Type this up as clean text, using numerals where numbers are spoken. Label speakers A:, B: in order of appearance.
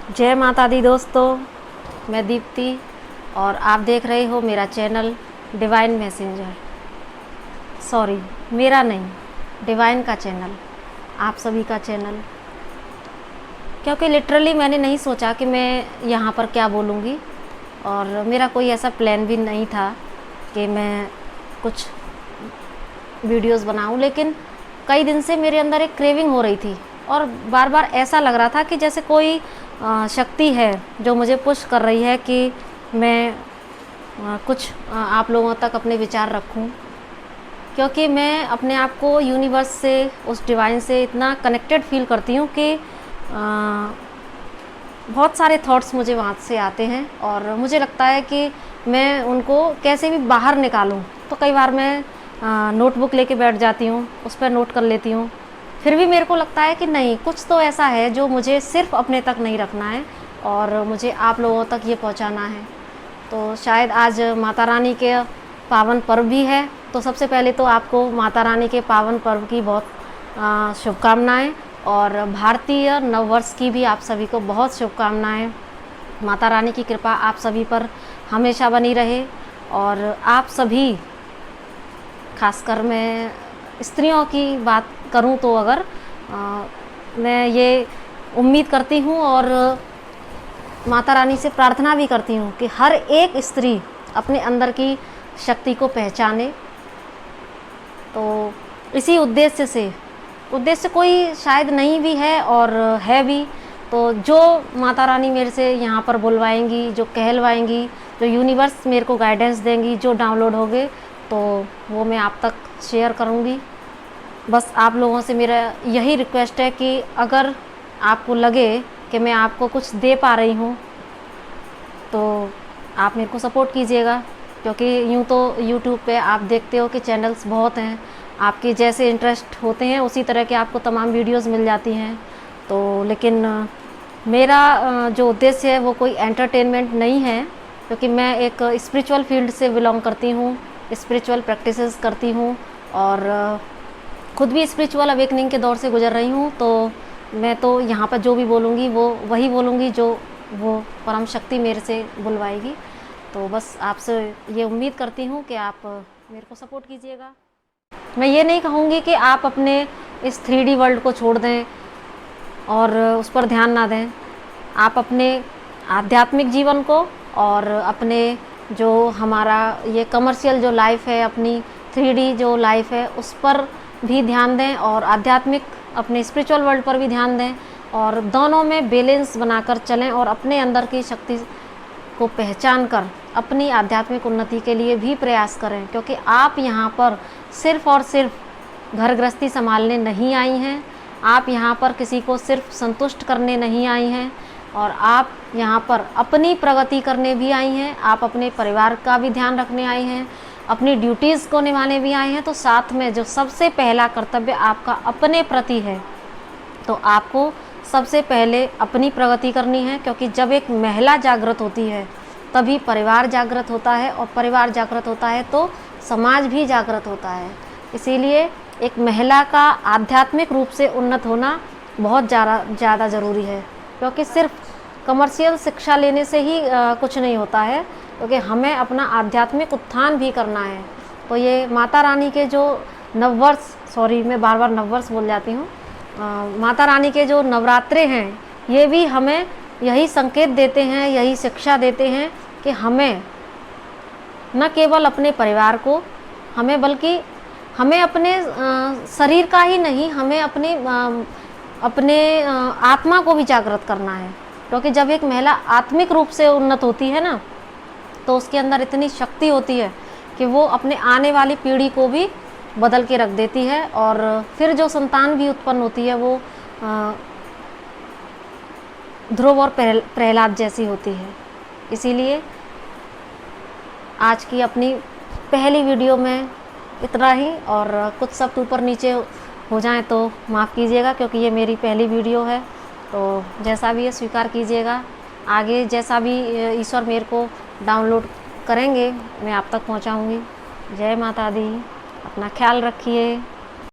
A: जय माता दी दोस्तों, मैं दीप्ति और आप देख रहे हो मेरा चैनल डिवाइन मैसेंजर। सॉरी, मेरा नहीं, डिवाइन का चैनल, आप सभी का चैनल। क्योंकि लिटरली मैंने नहीं सोचा कि मैं यहाँ पर क्या बोलूँगी और मेरा कोई ऐसा प्लान भी नहीं था कि मैं कुछ वीडियोस बनाऊँ, लेकिन कई दिन से मेरे अंदर एक क्रेविंग हो रही थी और बार बार ऐसा लग रहा था कि जैसे कोई शक्ति है जो मुझे पुश कर रही है कि मैं कुछ आप लोगों तक अपने विचार रखूं, क्योंकि मैं अपने आप को यूनिवर्स से, उस डिवाइन से इतना कनेक्टेड फील करती हूँ कि बहुत सारे थॉट्स मुझे वहाँ से आते हैं और मुझे लगता है कि मैं उनको कैसे भी बाहर निकालूं। तो कई बार मैं नोटबुक लेके बैठ जाती हूँ, उस पर नोट कर लेती हूँ। फिर भी मेरे को लगता है कि नहीं, कुछ तो ऐसा है जो मुझे सिर्फ अपने तक नहीं रखना है और मुझे आप लोगों तक ये पहुंचाना है। तो शायद आज माता रानी के पावन पर्व भी है, तो सबसे पहले तो आपको माता रानी के पावन पर्व की बहुत शुभकामनाएं और भारतीय नववर्ष की भी आप सभी को बहुत शुभकामनाएं। माता रानी की कृपा आप सभी पर हमेशा बनी रहे और आप सभी, खासकर मैं स्त्रियों की बात करूं तो अगर मैं ये उम्मीद करती हूं और माता रानी से प्रार्थना भी करती हूं कि हर एक स्त्री अपने अंदर की शक्ति को पहचाने। तो इसी उद्देश्य कोई शायद नहीं भी है और है भी, तो जो माता रानी मेरे से यहाँ पर बुलवाएंगी, जो कहलवाएंगी, जो यूनिवर्स मेरे को गाइडेंस देंगी, जो डाउनलोड होंगे, तो वो मैं आप तक शेयर करूँगी। बस आप लोगों से मेरा यही रिक्वेस्ट है कि अगर आपको लगे कि मैं आपको कुछ दे पा रही हूँ तो आप मेरे को सपोर्ट कीजिएगा, क्योंकि यूँ तो यूट्यूब पे आप देखते हो कि चैनल्स बहुत हैं, आपके जैसे इंटरेस्ट होते हैं उसी तरह के आपको तमाम वीडियोस मिल जाती हैं। तो लेकिन मेरा जो उद्देश्य है वो कोई एंटरटेनमेंट नहीं है, क्योंकि मैं एक स्पिरिचुअल फील्ड से बिलोंग करती हूँ, स्पिरिचुअल प्रैक्टिसेस करती हूँ और खुद भी स्पिरिचुअल अवेकनिंग के दौर से गुजर रही हूँ। तो मैं तो यहाँ पर जो भी बोलूँगी वो वही बोलूँगी जो वो परम शक्ति मेरे से बुलवाएगी। तो बस आपसे ये उम्मीद करती हूँ कि आप मेरे को सपोर्ट कीजिएगा। मैं ये नहीं कहूँगी कि आप अपने इस 3D वर्ल्ड को छोड़ दें और उस पर ध्यान ना दें। आप अपने आध्यात्मिक जीवन को और अपने जो हमारा ये कमर्शियल जो लाइफ है, अपनी 3D जो लाइफ है, उस पर भी ध्यान दें और आध्यात्मिक अपने स्पिरिचुअल वर्ल्ड पर भी ध्यान दें और दोनों में बैलेंस बनाकर चलें और अपने अंदर की शक्ति को पहचान कर अपनी आध्यात्मिक उन्नति के लिए भी प्रयास करें। क्योंकि आप यहाँ पर सिर्फ़ और सिर्फ घर गृहस्थी संभालने नहीं आई हैं, आप यहाँ पर किसी को सिर्फ संतुष्ट करने नहीं आई हैं और आप यहाँ पर अपनी प्रगति करने भी आई हैं, आप अपने परिवार का भी ध्यान रखने आई हैं, अपनी ड्यूटीज़ को निभाने भी आए हैं। तो साथ में जो सबसे पहला कर्तव्य आपका अपने प्रति है, तो आपको सबसे पहले अपनी प्रगति करनी है, क्योंकि जब एक महिला जागृत होती है तभी परिवार जागृत होता है और परिवार जागृत होता है तो समाज भी जागृत होता है। इसीलिए एक महिला का आध्यात्मिक रूप से उन्नत होना बहुत ज़्यादा ज़रूरी है, क्योंकि सिर्फ कमर्शियल शिक्षा लेने से ही कुछ नहीं होता है, क्योंकि हमें अपना आध्यात्मिक उत्थान भी करना है। तो ये माता रानी के जो नववर्ष, सॉरी मैं बार बार नववर्ष बोल जाती हूँ, माता रानी के जो नवरात्रे हैं ये भी हमें यही संकेत देते हैं, यही शिक्षा देते हैं कि हमें न केवल अपने परिवार को, हमें बल्कि हमें अपने शरीर का ही नहीं, हमें अपने आत्मा को भी जागृत करना है। क्योंकि जब एक महिला आत्मिक रूप से उन्नत होती है ना, तो उसके अंदर इतनी शक्ति होती है कि वो अपने आने वाली पीढ़ी को भी बदल के रख देती है और फिर जो संतान भी उत्पन्न होती है वो ध्रुव और प्रहलाद जैसी होती है। इसीलिए आज की अपनी पहली वीडियो में इतना ही, और कुछ शब्द ऊपर नीचे हो जाएं तो माफ़ कीजिएगा, क्योंकि ये मेरी पहली वीडियो है। तो जैसा भी है स्वीकार कीजिएगा। आगे जैसा भी ईश्वर मेरे को डाउनलोड करेंगे मैं आप तक पहुंचाऊंगी। जय माता दी, अपना ख्याल रखिए।